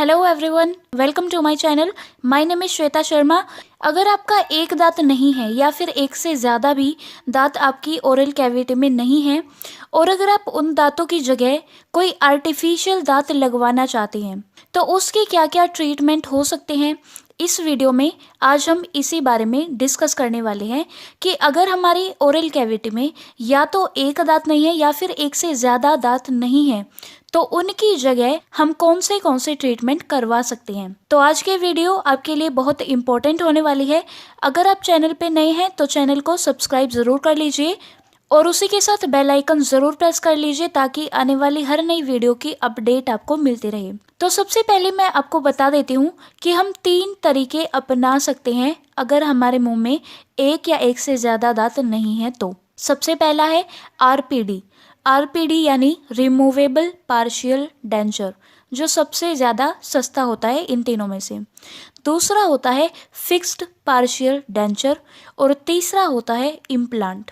Hello everyone, welcome to my channel. My name is Shweta Sharma. अगर आपका एक दांत नहीं है या फिर एक से ज़्यादा भी दांत आपकी ओरल कैविटी में नहीं है और अगर आप उन दांतों की जगह कोई आर्टिफिशियल दांत लगवाना चाहते हैं तो उसकी क्या क्या ट्रीटमेंट हो सकते हैं, इस वीडियो में आज हम इसी बारे में डिस्कस करने वाले हैं कि अगर हमारी ओरल कैविटी में या तो एक दांत नहीं है या फिर एक से ज़्यादा दांत नहीं है तो उनकी जगह हम कौन से ट्रीटमेंट करवा सकते हैं। तो आज के वीडियो आपके लिए बहुत इंपॉर्टेंट होने वाली है। अगर आप चैनल पे नए हैं तो चैनल को सब्सक्राइब ज़रूर कर लीजिए और उसी के साथ बेल आइकन ज़रूर प्रेस कर लीजिए ताकि आने वाली हर नई वीडियो की अपडेट आपको मिलती रहे। तो सबसे पहले मैं आपको बता देती हूँ कि हम 3 तरीके अपना सकते हैं अगर हमारे मुंह में एक या एक से ज़्यादा दांत नहीं है तो। सबसे पहला है आरपीडी यानी रिमूवेबल पार्शियल डेंचर, जो सबसे ज़्यादा सस्ता होता है इन तीनों में से। दूसरा होता है फिक्स्ड पार्शियल डेंचर और तीसरा होता है इम्प्लांट।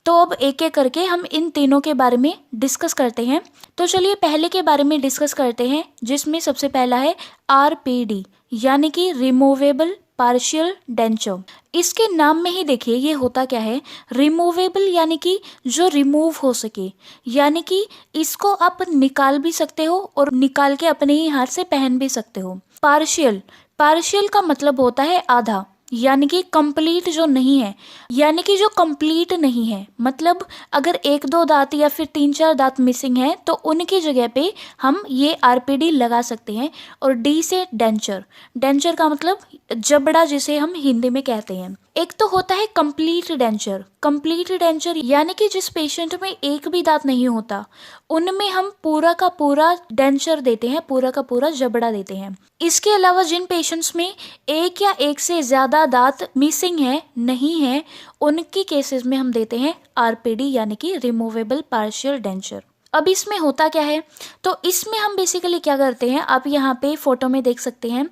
तो अब एक एक करके हम इन तीनों के बारे में डिस्कस करते हैं। तो चलिए पहले के बारे में डिस्कस करते हैं, जिसमें सबसे पहला है आरपीडी यानी कि रिमूवेबल पार्शियल डेंचर। इसके नाम में ही देखिए ये होता क्या है। रिमूवेबल यानी कि जो रिमूव हो सके, यानी कि इसको आप निकाल भी सकते हो और निकाल के अपने ही हाथ से पहन भी सकते हो। पार्शियल का मतलब होता है आधा, यानी कि कंप्लीट जो नहीं है, यानी कि जो कंप्लीट नहीं है, मतलब अगर 1-2 दांत या फिर 3-4 दांत मिसिंग है तो उनकी जगह पे हम ये आरपीडी लगा सकते हैं। और डी से डेंचर का मतलब जबड़ा, जिसे हम हिंदी में कहते हैं। एक तो होता है कंप्लीट डेंचर यानी कि जिस पेशेंट में एक भी दांत नहीं होता उनमें हम पूरा का पूरा डेंचर देते हैं, पूरा का पूरा जबड़ा देते हैं। इसके अलावा जिन पेशेंट्स में एक या एक से ज्यादा दांत मिसिंग है, नहीं है, उनकी केसेस में हम देते हैं आरपीडी यानी कि रिमूवेबल पार्शियल डेंचर। अब इसमें होता क्या है, तो इसमें हम बेसिकली क्या करते हैं, आप यहाँ पे फोटो में देख सकते हैं,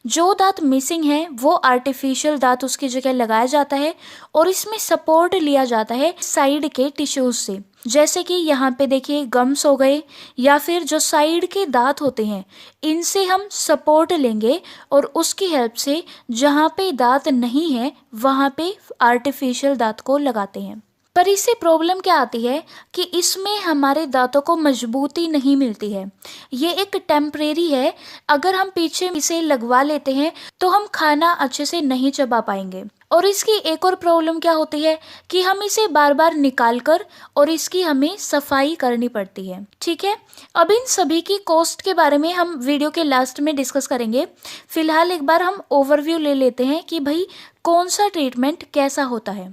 जो दांत मिसिंग है वो आर्टिफिशियल दांत उसकी जगह लगाया जाता है और इसमें सपोर्ट लिया जाता है साइड के टिश्यूज से। जैसे कि यहाँ पे देखिए गम्स हो गए या फिर जो साइड के दांत होते हैं, इनसे हम सपोर्ट लेंगे और उसकी हेल्प से जहाँ पे दांत नहीं है वहाँ पे आर्टिफिशियल दांत को लगाते हैं। पर इससे प्रॉब्लम क्या आती है कि इसमें हमारे दांतों को मजबूती नहीं मिलती है। ये एक टेम्परेरी है। अगर हम पीछे इसे लगवा लेते हैं तो हम खाना अच्छे से नहीं चबा पाएंगे। और इसकी एक और प्रॉब्लम क्या होती है कि हम इसे बार बार निकाल कर और इसकी हमें सफाई करनी पड़ती है। ठीक है, अब इन सभी की कॉस्ट के बारे में हम वीडियो के लास्ट में डिस्कस करेंगे। फिलहाल एक बार हम ओवरव्यू ले लेते हैं कि भाई कौन सा ट्रीटमेंट कैसा होता है।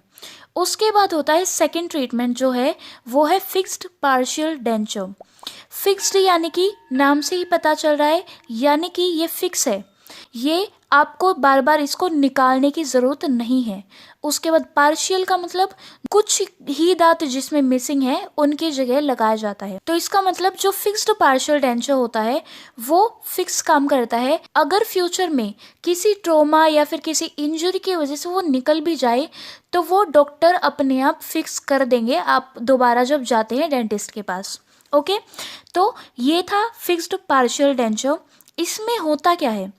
उसके बाद होता है सेकंड ट्रीटमेंट, जो है वो है फिक्स्ड पार्शियल डेंचर। फिक्स्ड यानी कि नाम से ही पता चल रहा है, यानी कि ये फिक्स है, ये आपको बार बार इसको निकालने की ज़रूरत नहीं है। उसके बाद पार्शियल का मतलब कुछ ही दांत जिसमें मिसिंग है उनकी जगह लगाया जाता है। तो इसका मतलब जो फिक्स्ड पार्शियल डेंचर होता है वो फिक्स काम करता है। अगर फ्यूचर में किसी ट्रॉमा या फिर किसी इंजरी की वजह से वो निकल भी जाए तो वो डॉक्टर अपने आप फिक्स कर देंगे आप दोबारा जब जाते हैं डेंटिस्ट के पास। ओके, तो ये था फिक्स्ड पार्शियल डेंचर। इसमें होता क्या है,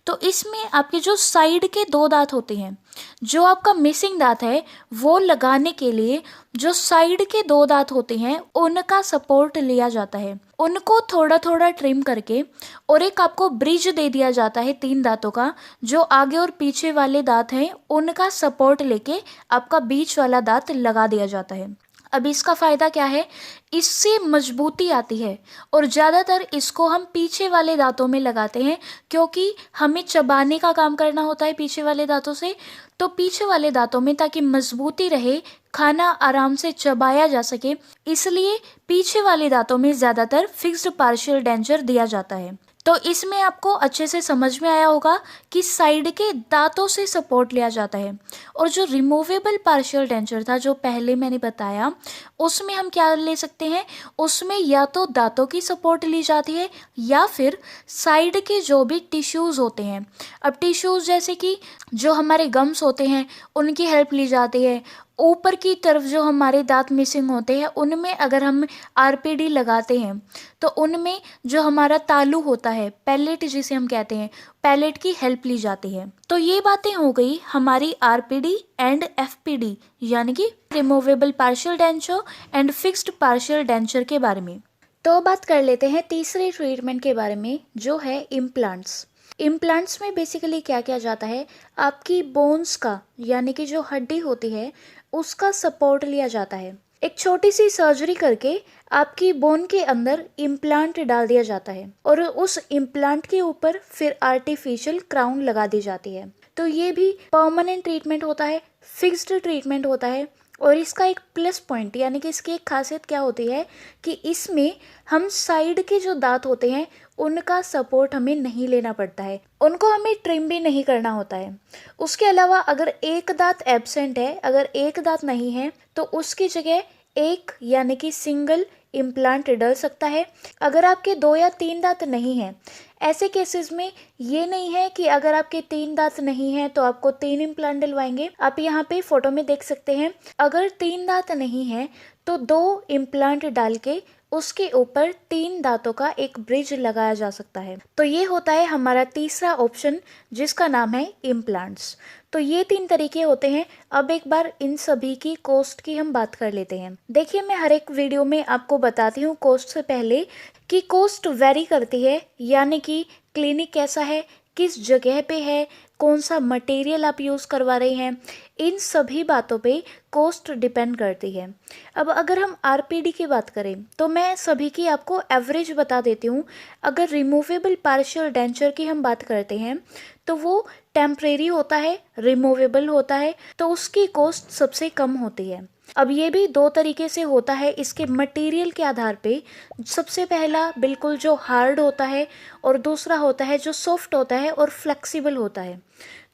तो इसमें आपके जो साइड के 2 दांत होते हैं, जो आपका मिसिंग दांत है वो लगाने के लिए जो साइड के 2 दांत होते हैं उनका सपोर्ट लिया जाता है। उनको थोड़ा थोड़ा ट्रिम करके और एक आपको ब्रिज दे दिया जाता है 3 दांतों का। जो आगे और पीछे वाले दांत हैं उनका सपोर्ट लेके आपका बीच वाला दांत लगा दिया जाता है। अब इसका फ़ायदा क्या है, इससे मजबूती आती है और ज़्यादातर इसको हम पीछे वाले दांतों में लगाते हैं क्योंकि हमें चबाने का काम करना होता है पीछे वाले दांतों से। तो पीछे वाले दांतों में ताकि मजबूती रहे, खाना आराम से चबाया जा सके, इसलिए पीछे वाले दांतों में ज़्यादातर फिक्स्ड पार्शियल डेंचर दिया जाता है। तो इसमें आपको अच्छे से समझ में आया होगा कि साइड के दांतों से सपोर्ट लिया जाता है। और जो रिमूवेबल पार्शियल डेंचर था जो पहले मैंने बताया, उसमें हम क्या ले सकते हैं, उसमें या तो दांतों की सपोर्ट ली जाती है या फिर साइड के जो भी टिश्यूज़ होते हैं। अब टिश्यूज़ जैसे कि जो हमारे गम्स होते हैं उनकी हेल्प ली जाती है, ऊपर की तरफ जो हमारे दांत मिसिंग होते हैं उनमें अगर हम आरपीडी लगाते हैं तो उनमें जो हमारा तालू होता है, पैलेट जिसे हम कहते हैं, पैलेट की हेल्प ली जाती है। तो ये बातें हो गई हमारी आरपीडी एंड एफपीडी यानी कि removable partial denture and fixed partial denture के बारे में। तो बात कर लेते हैं तीसरे ट्रीटमेंट के बारे में जो है इम्प्लांट्स। इम्प्लांट्स में बेसिकली क्या किया जाता है, आपकी बोन्स का यानी कि जो हड्डी होती है उसका सपोर्ट लिया जाता है। एक छोटी सी सर्जरी करके आपकी बोन के अंदर इम्प्लांट डाल दिया जाता है और उस इम्प्लांट के ऊपर फिर आर्टिफिशियल क्राउन लगा दी जाती है। तो ये भी परमानेंट ट्रीटमेंट होता है, फिक्स्ड ट्रीटमेंट होता है। और इसका एक प्लस पॉइंट यानी कि इसकी एक खासियत क्या होती है कि इसमें हम साइड के जो दांत होते हैं उनका सपोर्ट हमें नहीं लेना पड़ता है, उनको हमें ट्रिम भी नहीं करना होता है। उसके अलावा अगर एक दांत एब्सेंट है, अगर एक दांत नहीं है, तो उसकी जगह एक यानी कि सिंगल इम्प्लांट डल सकता है। अगर आपके 2 या 3 दांत नहीं हैं, ऐसे केसेस में ये नहीं है कि अगर आपके 3 दांत नहीं है तो आपको 3 इम्प्लांट डलवाएंगे। आप यहाँ पे फोटो में देख सकते हैं, अगर 3 दांत नहीं है तो 2 इम्प्लांट डाल के उसके ऊपर 3 दांतों का एक ब्रिज लगाया जा सकता है। तो ये होता है हमारा तीसरा ऑप्शन जिसका नाम है इम्प्लांट्स। तो ये 3 तरीके होते हैं। अब एक बार इन सभी की कॉस्ट की हम बात कर लेते हैं। देखिए, मैं हर एक वीडियो में आपको बताती हूँ कॉस्ट से पहले कि कॉस्ट वेरी करती है, यानी कि क्लिनिक कैसा है, किस जगह पे है, कौन सा मटेरियल आप यूज़ करवा रहे हैं, इन सभी बातों पे कॉस्ट डिपेंड करती है। अब अगर हम आरपीडी की बात करें तो मैं सभी की आपको एवरेज बता देती हूँ। अगर रिमूवेबल पार्शियल डेंचर की हम बात करते हैं तो वो टेम्परेरी होता है, रिमूवेबल होता है, तो उसकी कॉस्ट सबसे कम होती है। अब ये भी 2 तरीके से होता है इसके मटेरियल के आधार पे। सबसे पहला बिल्कुल जो हार्ड होता है और दूसरा होता है जो सॉफ्ट होता है और फ्लेक्सिबल होता है।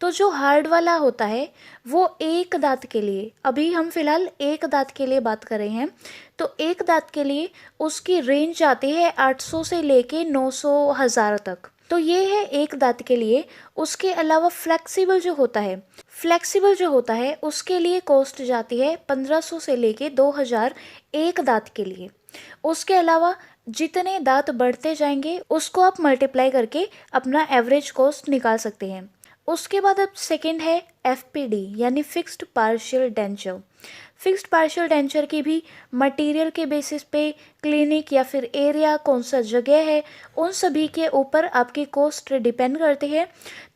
तो जो हार्ड वाला होता है वो एक दांत के लिए, अभी हम फिलहाल एक दांत के लिए बात कर रहे हैं, तो एक दांत के लिए उसकी रेंज आती है 800 से लेके 900 1000 तक। तो ये है एक दांत के लिए। उसके अलावा फ्लेक्सिबल जो होता है उसके लिए कॉस्ट जाती है 1500 से लेके 2000 एक दांत के लिए। उसके अलावा जितने दांत बढ़ते जाएंगे उसको आप मल्टीप्लाई करके अपना एवरेज कॉस्ट निकाल सकते हैं। उसके बाद अब सेकंड है एफपीडी यानी fixed partial denture. Fixed partial denture की भी मटेरियल के बेसिस पे, क्लिनिक या फिर एरिया, कौन सा जगह है, उन सभी के ऊपर आपकी कॉस्ट डिपेंड करती है।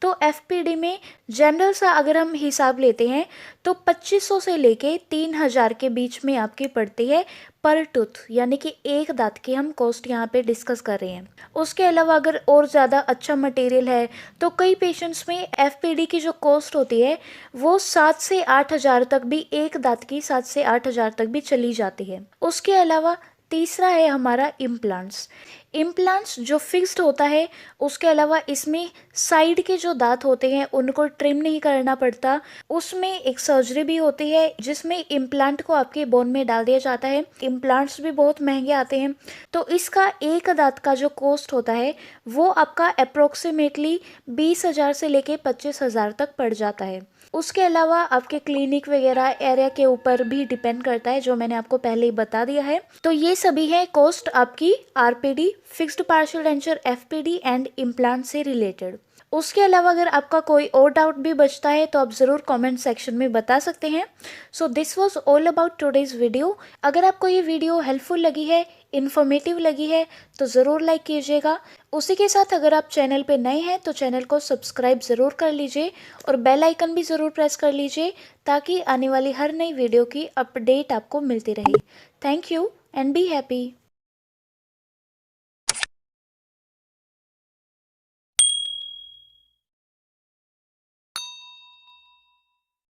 तो एफपीडी में जनरल सा अगर हम हिसाब लेते हैं तो 2500 से लेके 3000 के बीच में आपकी पड़ती है पर टूथ, यानी कि एक दांत की हम कॉस्ट यहाँ पे डिस्कस कर रहे हैं। उसके अलावा अगर और ज़्यादा अच्छा मटेरियल है तो कई पेशेंट्स में एफपीडी की जो कॉस्ट होती है वो 7 से 8000 तक भी, एक दांत की 7 से 8000 तक भी चली जाती है। उसके अलावा तीसरा है हमारा इम्प्लांट्स। इम्प्लांट्स जो फिक्स्ड होता है, उसके अलावा इसमें साइड के जो दांत होते हैं उनको ट्रिम नहीं करना पड़ता। उसमें एक सर्जरी भी होती है जिसमें इम्प्लांट को आपके बोन में डाल दिया जाता है। इम्प्लांट्स भी बहुत महंगे आते हैं। तो इसका एक दांत का जो कॉस्ट होता है वो आपका अप्रोक्सीमेटली 20,000 से लेके 25,000 तक पड़ जाता है। उसके अलावा आपके क्लिनिक वगैरह एरिया के ऊपर भी डिपेंड करता है, जो मैंने आपको पहले ही बता दिया है। तो ये सभी है कॉस्ट आपकी RPD, fixed partial denture, FPD and implant से रिलेटेड। उसके अलावा अगर आपका कोई और डाउट भी बचता है तो आप ज़रूर कमेंट सेक्शन में बता सकते हैं। So this was all about today's video. अगर आपको ये वीडियो हेल्पफुल लगी है, इन्फॉर्मेटिव लगी है तो ज़रूर लाइक कीजिएगा। उसी के साथ अगर आप चैनल पे नए हैं तो चैनल को सब्सक्राइब ज़रूर कर लीजिए और बेल आइकन भी ज़रूर प्रेस कर लीजिए ताकि आने वाली हर नई वीडियो की अपडेट आपको मिलती रहे। Thank you and be happy.